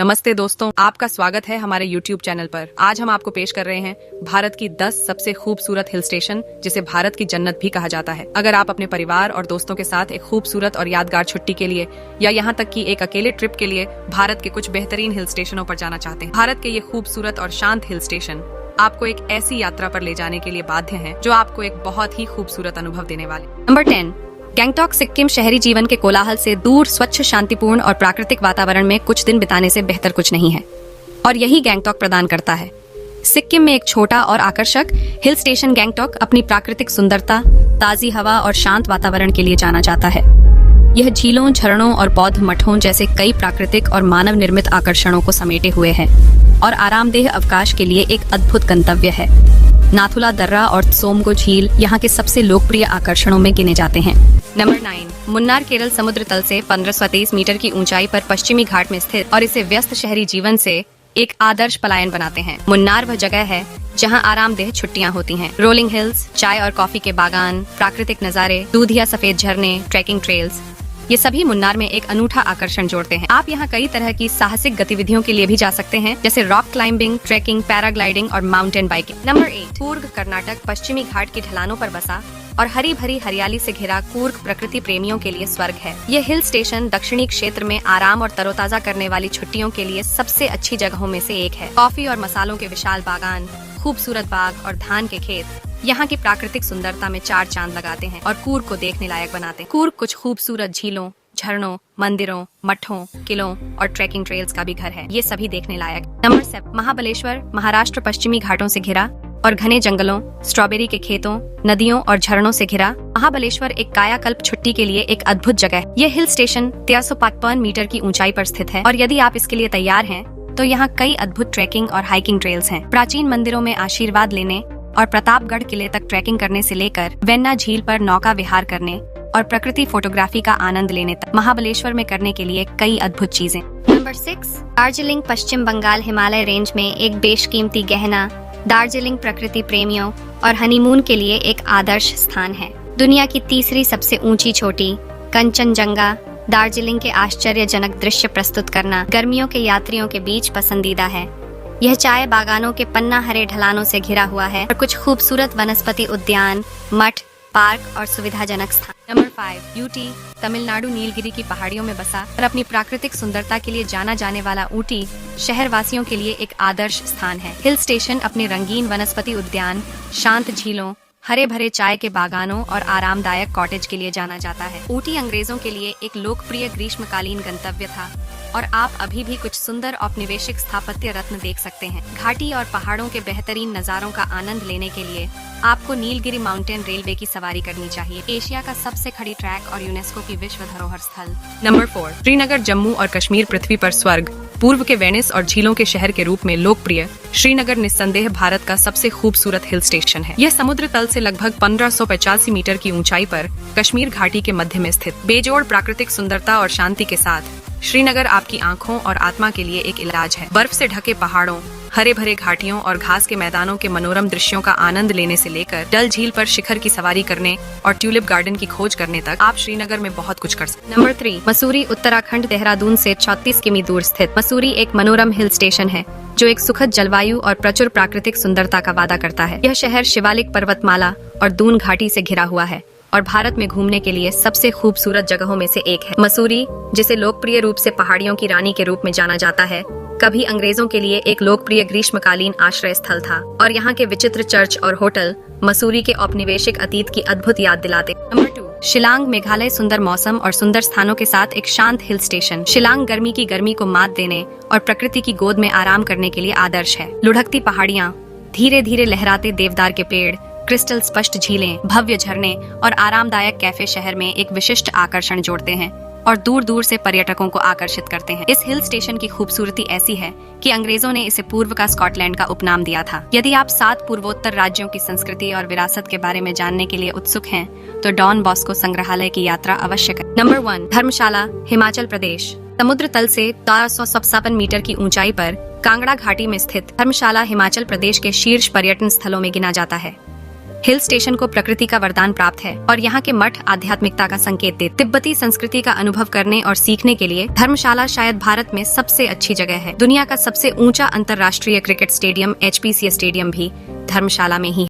नमस्ते दोस्तों, आपका स्वागत है हमारे YouTube चैनल पर। आज हम आपको पेश कर रहे हैं भारत की 10 सबसे खूबसूरत हिल स्टेशन, जिसे भारत की जन्नत भी कहा जाता है। अगर आप अपने परिवार और दोस्तों के साथ एक खूबसूरत और यादगार छुट्टी के लिए या यहाँ तक कि एक अकेले ट्रिप के लिए भारत के कुछ बेहतरीन हिल स्टेशनों पर जाना चाहते हैं, भारत के ये खूबसूरत और शांत हिल स्टेशन आपको एक ऐसी यात्रा पर ले जाने के लिए बाध्य हैं, जो आपको एक बहुत ही खूबसूरत अनुभव देने वाले। नंबर 10, गैंगटॉक सिक्किम शहरी जीवन के कोलाहल से दूर स्वच्छ, शांतिपूर्ण और प्राकृतिक वातावरण में कुछ दिन बिताने से बेहतर कुछ नहीं है, और यही गैंगटॉक प्रदान करता है। सिक्किम में एक छोटा और आकर्षक हिल स्टेशन गैंगटॉक अपनी प्राकृतिक सुंदरता, ताजी हवा और शांत वातावरण के लिए जाना जाता है। यह झीलों, झरनों और बौद्ध मठों जैसे कई प्राकृतिक और मानव निर्मित आकर्षणों को समेटे हुए है और आरामदेह अवकाश के लिए एक अद्भुत गंतव्य है। नाथुला दर्रा और सोमगो झील यहाँ के सबसे लोकप्रिय आकर्षणों में गिने जाते हैं। नंबर 9, मुन्नार केरल समुद्र तल से 1530 मीटर की ऊंचाई पर पश्चिमी घाट में स्थित और इसे व्यस्त शहरी जीवन से एक आदर्श पलायन बनाते हैं। मुन्नार वह जगह है जहां आरामदेह छुट्टियां होती हैं। रोलिंग हिल्स, चाय और कॉफी के बागान, प्राकृतिक नजारे, दूधिया सफेद झरने, ट्रैकिंग ट्रेल्स, ये सभी मुन्नार में एक अनूठा आकर्षण जोड़ते हैं। आप यहाँ कई तरह की साहसिक गतिविधियों के लिए भी जा सकते हैं, जैसे रॉक क्लाइंबिंग, ट्रैकिंग, पैराग्लाइडिंग और mountain biking. Number 8, Coorg Karnataka पश्चिमी घाट की ढलानों पर बसा और हरी भरी हरियाली से घिरा कूर्ग प्रकृति प्रेमियों के लिए स्वर्ग है। ये हिल स्टेशन दक्षिणी क्षेत्र में आराम और तरोताजा करने वाली छुट्टियों के लिए सबसे अच्छी जगहों में से एक है। कॉफी और मसालों के विशाल बागान, खूबसूरत बाग और धान के खेत यहाँ की प्राकृतिक सुंदरता में चार चांद लगाते हैं और कूर्ग को देखने लायक बनाते हैं। कूर्ग कुछ खूबसूरत झीलों, झरनों, मंदिरों, मठों, किलों और ट्रैकिंग ट्रेल्स का भी घर है। ये सभी देखने लायक। नंबर 7, महाबलेश्वर महाराष्ट्र पश्चिमी घाटों से घिरा और घने जंगलों, स्ट्रॉबेरी के खेतों, नदियों और झरनों से घिरा महाबलेश्वर एक कायाकल्प छुट्टी के लिए एक अद्भुत जगह है। यह हिल स्टेशन 1355 मीटर की ऊंचाई पर स्थित है और यदि आप इसके लिए तैयार हैं, तो यहाँ कई अद्भुत ट्रैकिंग और हाइकिंग ट्रेल्स हैं। प्राचीन मंदिरों में आशीर्वाद लेने और प्रतापगढ़ किले तक ट्रैकिंग करने से लेकर वेन्ना झील पर नौका विहार करने और प्रकृति फोटोग्राफी का आनंद लेने तक महाबलेश्वर में करने के लिए कई अद्भुत चीजें। नंबर 6, दार्जिलिंग पश्चिम बंगाल हिमालय रेंज में एक बेशकीमती गहना दार्जिलिंग प्रकृति प्रेमियों और हनीमून के लिए एक आदर्श स्थान है। दुनिया की तीसरी सबसे ऊंची चोटी कंचनजंगा दार्जिलिंग के आश्चर्यजनक दृश्य प्रस्तुत करना गर्मियों के यात्रियों के बीच पसंदीदा है। यह चाय बागानों के पन्ना हरे ढलानों से घिरा हुआ है और कुछ खूबसूरत वनस्पति उद्यान, मठ, पार्क और सुविधाजनक स्थान। नंबर 5, ऊटी तमिलनाडु नीलगिरी की पहाड़ियों में बसा और अपनी प्राकृतिक सुंदरता के लिए जाना जाने वाला ऊटी शहर वासियों के लिए एक आदर्श स्थान है। हिल स्टेशन अपने रंगीन वनस्पति उद्यान, शांत झीलों, हरे भरे चाय के बागानों और आरामदायक कॉटेज के लिए जाना जाता है। ऊटी अंग्रेजों के लिए एक लोकप्रिय ग्रीष्मकालीन गंतव्य था और आप अभी भी कुछ सुंदर औपनिवेशिक स्थापत्य रत्न देख सकते हैं। घाटी और पहाड़ों के बेहतरीन नजारों का आनंद लेने के लिए आपको नीलगिरी माउंटेन रेलवे की सवारी करनी चाहिए। एशिया का सबसे खड़ी ट्रैक और यूनेस्को की विश्व धरोहर स्थल। नंबर 4, श्रीनगर जम्मू और कश्मीर पृथ्वी पर स्वर्ग, पूर्व के वेनिस और झीलों के शहर के रूप में लोकप्रिय श्रीनगर निस्संदेह भारत का सबसे खूबसूरत हिल स्टेशन है। यह समुद्र तल से लगभग 1585 मीटर की ऊंचाई पर कश्मीर घाटी के मध्य में स्थित बेजोड़ प्राकृतिक सुंदरता और शांति के साथ श्रीनगर आपकी आंखों और आत्मा के लिए एक इलाज है। बर्फ से ढके पहाड़ों, हरे भरे घाटियों और घास के मैदानों के मनोरम दृश्यों का आनंद लेने से लेकर डल झील पर शिखर की सवारी करने और ट्यूलिप गार्डन की खोज करने तक आप श्रीनगर में बहुत कुछ कर सकते हैं। नंबर 3, मसूरी उत्तराखंड देहरादून से 36 किमी दूर स्थित मसूरी एक मनोरम हिल स्टेशन है जो एक सुखद जलवायु और प्रचुर प्राकृतिक सुंदरता का वादा करता है। यह शहर शिवालिक पर्वतमाला और दून घाटी से घिरा हुआ है और भारत में घूमने के लिए सबसे खूबसूरत जगहों में से एक है। मसूरी, जिसे लोकप्रिय रूप से पहाड़ियों की रानी के रूप में जाना जाता है, कभी अंग्रेजों के लिए एक लोकप्रिय ग्रीष्मकालीन आश्रय स्थल था और यहाँ के विचित्र चर्च और होटल मसूरी के औपनिवेशिक अतीत की अद्भुत याद दिलाते। नंबर 2, शिलांग मेघालय सुंदर मौसम और सुंदर स्थानों के साथ एक शांत हिल स्टेशन। शिलांग गर्मी की मात देने और प्रकृति की गोद में आराम करने के लिए आदर्श है। लुढ़कती पहाड़ियाँ, धीरे धीरे लहराते देवदार के पेड़, क्रिस्टल स्पष्ट झीलें, भव्य झरने और आरामदायक कैफे शहर में एक विशिष्ट आकर्षण जोड़ते हैं और दूर दूर से पर्यटकों को आकर्षित करते हैं। इस हिल स्टेशन की खूबसूरती ऐसी है कि अंग्रेजों ने इसे पूर्व का स्कॉटलैंड का उपनाम दिया था। यदि आप 7 पूर्वोत्तर राज्यों की संस्कृति और विरासत के बारे में जानने के लिए उत्सुक हैं, तो डॉन बॉस्को संग्रहालय की यात्रा अवश्य करें। नंबर 1, धर्मशाला हिमाचल प्रदेश। समुद्र तल से 1357 मीटर की ऊंचाई पर कांगड़ा घाटी में स्थित धर्मशाला हिमाचल प्रदेश के शीर्ष पर्यटन स्थलों में गिना जाता है। हिल स्टेशन को प्रकृति का वरदान प्राप्त है और यहाँ के मठ आध्यात्मिकता का संकेत देते। तिब्बती संस्कृति का अनुभव करने और सीखने के लिए धर्मशाला शायद भारत में सबसे अच्छी जगह है। दुनिया का सबसे ऊंचा अंतर्राष्ट्रीय क्रिकेट स्टेडियम HPCA स्टेडियम भी धर्मशाला में ही